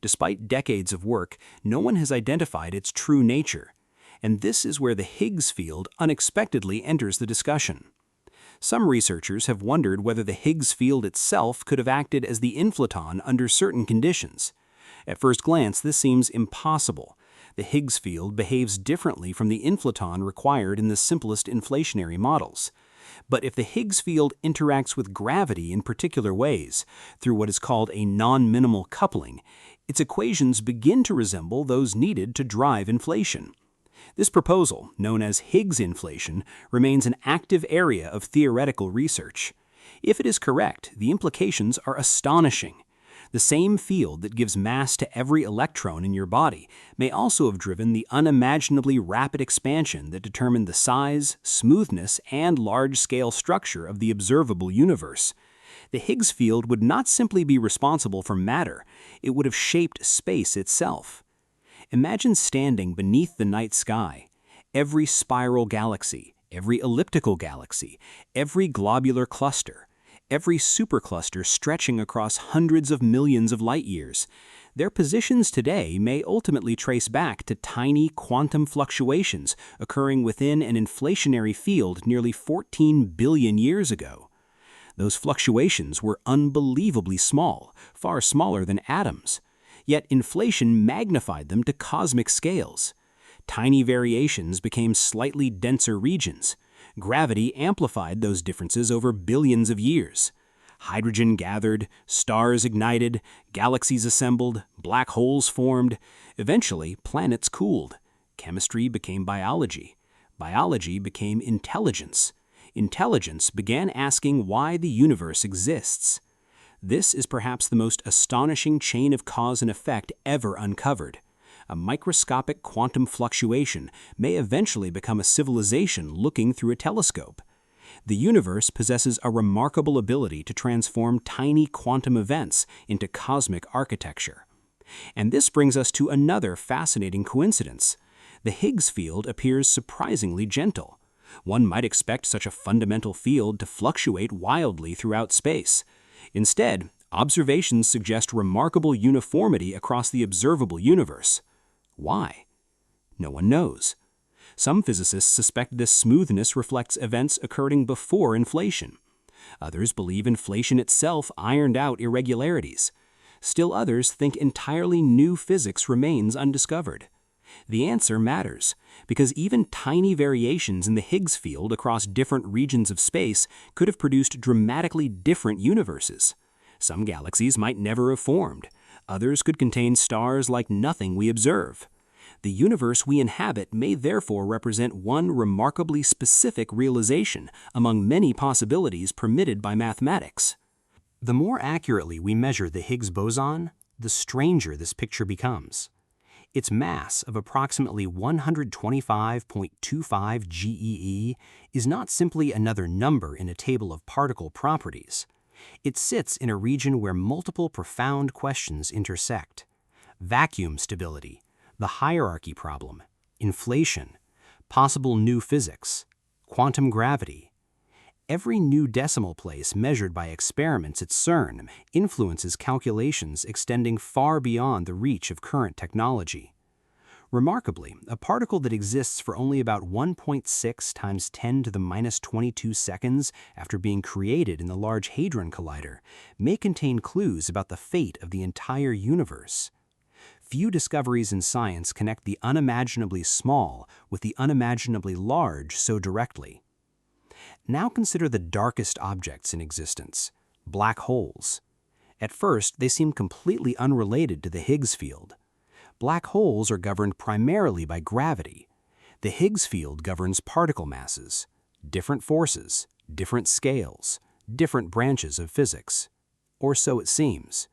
Despite decades of work, no one has identified its true nature, and this is where the Higgs field unexpectedly enters the discussion. Some researchers have wondered whether the Higgs field itself could have acted as the inflaton under certain conditions. At first glance, this seems impossible. The Higgs field behaves differently from the inflaton required in the simplest inflationary models. But if the Higgs field interacts with gravity in particular ways, through what is called a non-minimal coupling, its equations begin to resemble those needed to drive inflation. This proposal, known as Higgs inflation, remains an active area of theoretical research. If it is correct, the implications are astonishing. The same field that gives mass to every electron in your body may also have driven the unimaginably rapid expansion that determined the size, smoothness, and large-scale structure of the observable universe. The Higgs field would not simply be responsible for matter, it would have shaped space itself. Imagine standing beneath the night sky. Every spiral galaxy, every elliptical galaxy, every globular cluster, every supercluster stretching across hundreds of millions of light years. Their positions today may ultimately trace back to tiny quantum fluctuations occurring within an inflationary field nearly 14 billion years ago. Those fluctuations were unbelievably small, far smaller than atoms. Yet inflation magnified them to cosmic scales. Tiny variations became slightly denser regions. Gravity amplified those differences over billions of years. Hydrogen gathered, stars ignited, galaxies assembled, black holes formed. Eventually, planets cooled. Chemistry became biology. Biology became intelligence. Intelligence began asking why the universe exists. This is perhaps the most astonishing chain of cause and effect ever uncovered. A microscopic quantum fluctuation may eventually become a civilization looking through a telescope. The universe possesses a remarkable ability to transform tiny quantum events into cosmic architecture. And this brings us to another fascinating coincidence. The Higgs field appears surprisingly gentle. One might expect such a fundamental field to fluctuate wildly throughout space. Instead, observations suggest remarkable uniformity across the observable universe. Why? No one knows. Some physicists suspect this smoothness reflects events occurring before inflation. Others believe inflation itself ironed out irregularities. Still others think entirely new physics remains undiscovered. The answer matters, because even tiny variations in the Higgs field across different regions of space could have produced dramatically different universes. Some galaxies might never have formed. Others could contain stars like nothing we observe. The universe we inhabit may therefore represent one remarkably specific realization among many possibilities permitted by mathematics. The more accurately we measure the Higgs boson, the stranger this picture becomes. Its mass of approximately 125.25 GeV is not simply another number in a table of particle properties. It sits in a region where multiple profound questions intersect: vacuum stability, the hierarchy problem, inflation, possible new physics, quantum gravity. Every new decimal place measured by experiments at CERN influences calculations extending far beyond the reach of current technology. Remarkably, a particle that exists for only about 1.6 times 10 to the minus 22 seconds after being created in the Large Hadron Collider may contain clues about the fate of the entire universe. Few discoveries in science connect the unimaginably small with the unimaginably large so directly. Now consider the darkest objects in existence, black holes. At first, they seem completely unrelated to the Higgs field. Black holes are governed primarily by gravity. The Higgs field governs particle masses, different forces, different scales, different branches of physics. Or so it seems.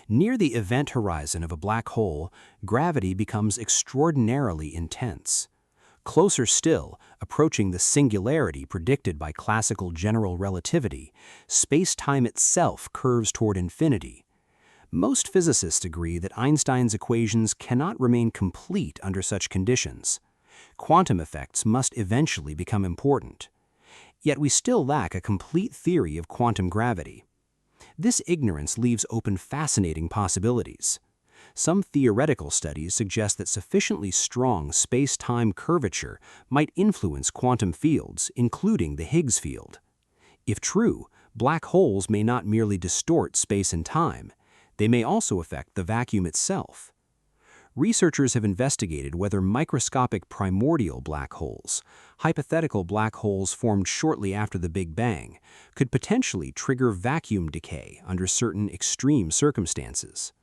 Near the event horizon of a black hole, gravity becomes extraordinarily intense. Closer still, approaching the singularity predicted by classical general relativity, space-time itself curves toward infinity. Most physicists agree that Einstein's equations cannot remain complete under such conditions. Quantum effects must eventually become important. Yet we still lack a complete theory of quantum gravity. This ignorance leaves open fascinating possibilities. Some theoretical studies suggest that sufficiently strong space-time curvature might influence quantum fields, including the Higgs field. If true, black holes may not merely distort space and time, they may also affect the vacuum itself. Researchers have investigated whether microscopic primordial black holes, hypothetical black holes formed shortly after the Big Bang, could potentially trigger vacuum decay under certain extreme circumstances.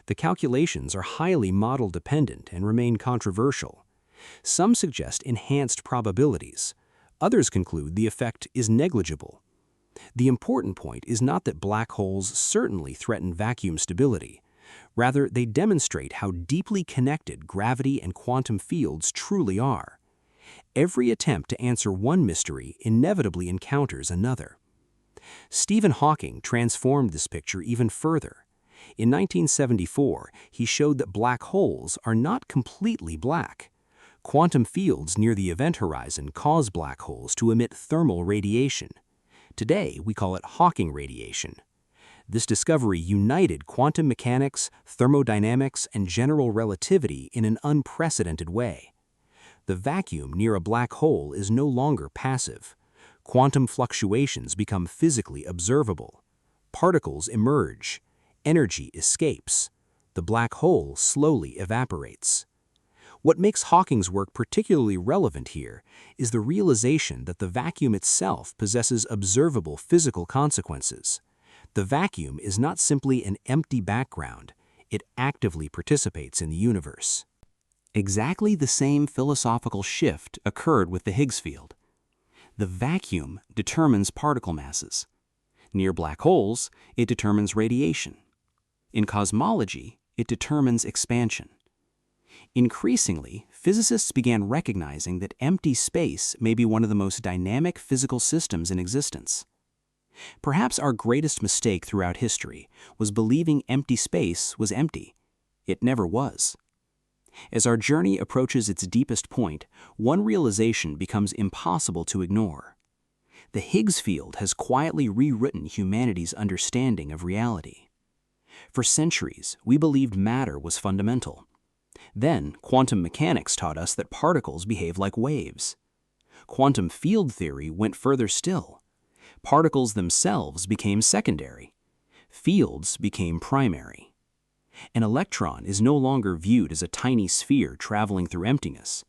The calculations are highly model-dependent and remain controversial. Some suggest enhanced probabilities. Others conclude the effect is negligible. The important point is not that black holes certainly threaten vacuum stability. Rather, they demonstrate how deeply connected gravity and quantum fields truly are. Every attempt to answer one mystery inevitably encounters another. Stephen Hawking transformed this picture even further. In 1974, he showed that black holes are not completely black. Quantum fields near the event horizon cause black holes to emit thermal radiation. Today, we call it Hawking radiation. This discovery united quantum mechanics, thermodynamics, and general relativity in an unprecedented way. The vacuum near a black hole is no longer passive. Quantum fluctuations become physically observable. Particles emerge. Energy escapes. The black hole slowly evaporates. What makes Hawking's work particularly relevant here is the realization that the vacuum itself possesses observable physical consequences. The vacuum is not simply an empty background, it actively participates in the universe. Exactly the same philosophical shift occurred with the Higgs field. The vacuum determines particle masses. Near black holes, it determines radiation. In cosmology, it determines expansion. Increasingly, physicists began recognizing that empty space may be one of the most dynamic physical systems in existence. Perhaps our greatest mistake throughout history was believing empty space was empty. It never was. As our journey approaches its deepest point, one realization becomes impossible to ignore. The Higgs field has quietly rewritten humanity's understanding of reality. For centuries, we believed matter was fundamental. Then, quantum mechanics taught us that particles behave like waves. Quantum field theory went further still. Particles themselves became secondary. Fields became primary. An electron is no longer viewed as a tiny sphere traveling through emptiness.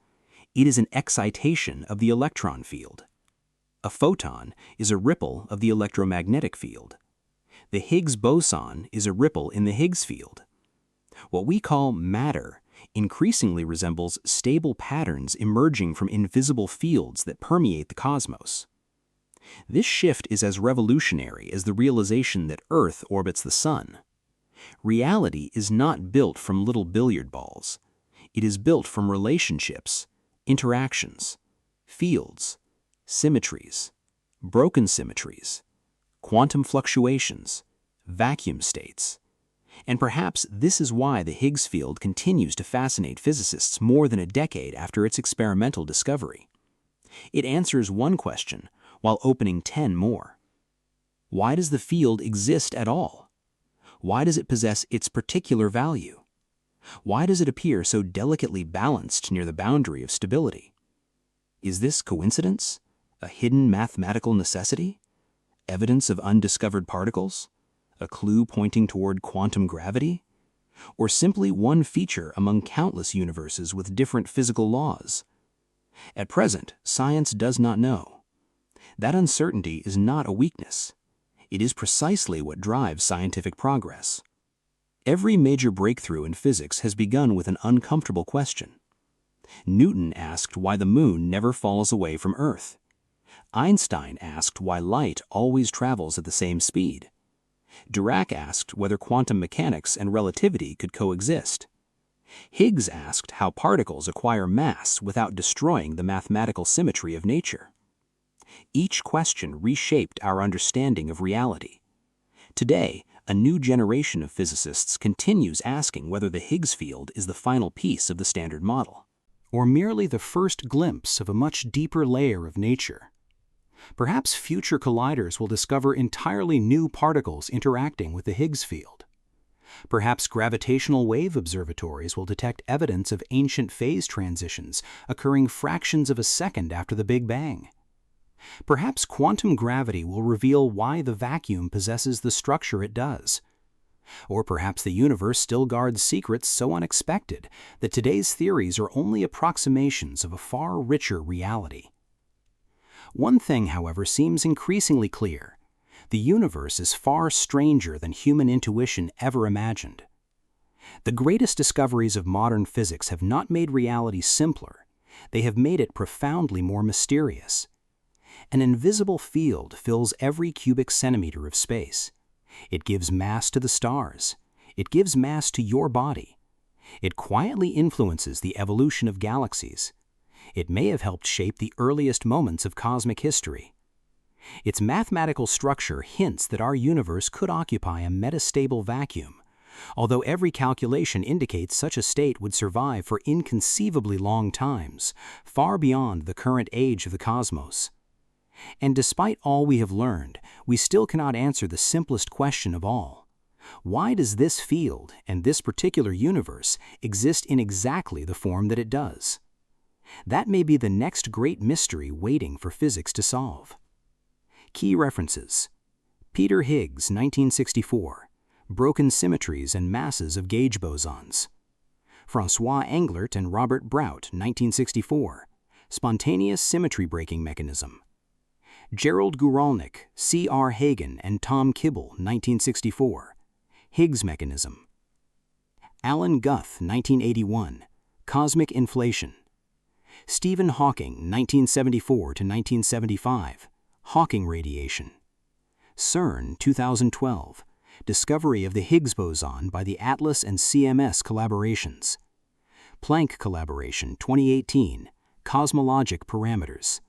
It is an excitation of the electron field. A photon is a ripple of the electromagnetic field. The Higgs boson is a ripple in the Higgs field. What we call matter increasingly resembles stable patterns emerging from invisible fields that permeate the cosmos. This shift is as revolutionary as the realization that Earth orbits the Sun. Reality is not built from little billiard balls. It is built from relationships, interactions, fields, symmetries, broken symmetries, quantum fluctuations, vacuum states. And perhaps this is why the Higgs field continues to fascinate physicists more than a decade after its experimental discovery. It answers one question while opening 10 more. Why does the field exist at all? Why does it possess its particular value? Why does it appear so delicately balanced near the boundary of stability? Is this coincidence? A hidden mathematical necessity? Evidence of undiscovered particles? A clue pointing toward quantum gravity? Or simply one feature among countless universes with different physical laws? At present, science does not know. That uncertainty is not a weakness. It is precisely what drives scientific progress. Every major breakthrough in physics has begun with an uncomfortable question. Newton asked why the moon never falls away from Earth. Einstein asked why light always travels at the same speed. Dirac asked whether quantum mechanics and relativity could coexist. Higgs asked how particles acquire mass without destroying the mathematical symmetry of nature. Each question reshaped our understanding of reality. Today, a new generation of physicists continues asking whether the Higgs field is the final piece of the Standard Model, or merely the first glimpse of a much deeper layer of nature. Perhaps future colliders will discover entirely new particles interacting with the Higgs field. Perhaps gravitational wave observatories will detect evidence of ancient phase transitions occurring fractions of a second after the Big Bang. Perhaps quantum gravity will reveal why the vacuum possesses the structure it does. Or perhaps the universe still guards secrets so unexpected that today's theories are only approximations of a far richer reality. One thing, however, seems increasingly clear. The universe is far stranger than human intuition ever imagined. The greatest discoveries of modern physics have not made reality simpler. They have made it profoundly more mysterious. An invisible field fills every cubic centimeter of space. It gives mass to the stars. It gives mass to your body. It quietly influences the evolution of galaxies. It may have helped shape the earliest moments of cosmic history. Its mathematical structure hints that our universe could occupy a metastable vacuum, although every calculation indicates such a state would survive for inconceivably long times, far beyond the current age of the cosmos. And despite all we have learned, we still cannot answer the simplest question of all. Why does this field and this particular universe exist in exactly the form that it does? That may be the next great mystery waiting for physics to solve. Key references: Peter Higgs, 1964, Broken Symmetries and Masses of Gauge Bosons. François Englert and Robert Brout, 1964, Spontaneous Symmetry Breaking Mechanism. Gerald Guralnik, C.R. Hagen, and Tom Kibble, 1964, Higgs Mechanism. Alan Guth, 1981, Cosmic Inflation. Stephen Hawking, 1974 to 1975, Hawking Radiation. CERN, 2012, Discovery of the Higgs boson by the ATLAS and CMS collaborations. Planck Collaboration, 2018, Cosmologic Parameters.